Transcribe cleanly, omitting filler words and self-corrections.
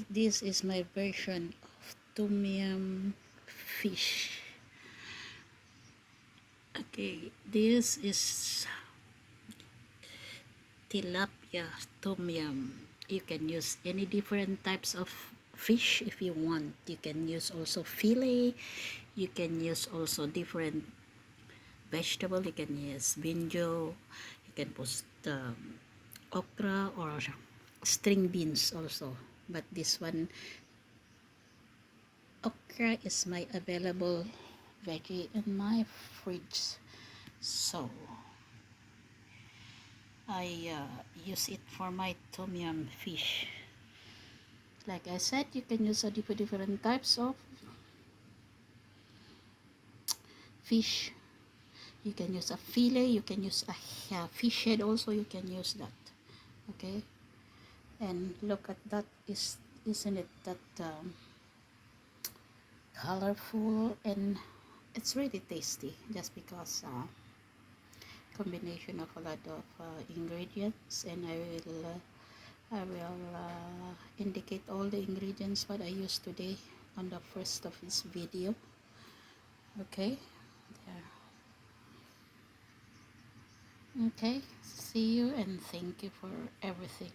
this is my version of Tom-Yam fish. Okay, this is tilapia Tom-Yam. You can use any different types of fish if you want. You can use also fillet. You can use also different vegetable. You can use brinjal. You can put okra or string beans also. But this one, okra is my available veggie in my fridge, so I use it for my tom yum fish. Like I said, you can use a different types of fish. You can use a fillet, you can use a fish head also, you can use that. Okay, and look at that, isn't it that colorful, and it's really tasty just because combination of a lot of ingredients, and I will indicate all the ingredients what I used today on the first of this video. Okay, there. Okay, see you and thank you for everything.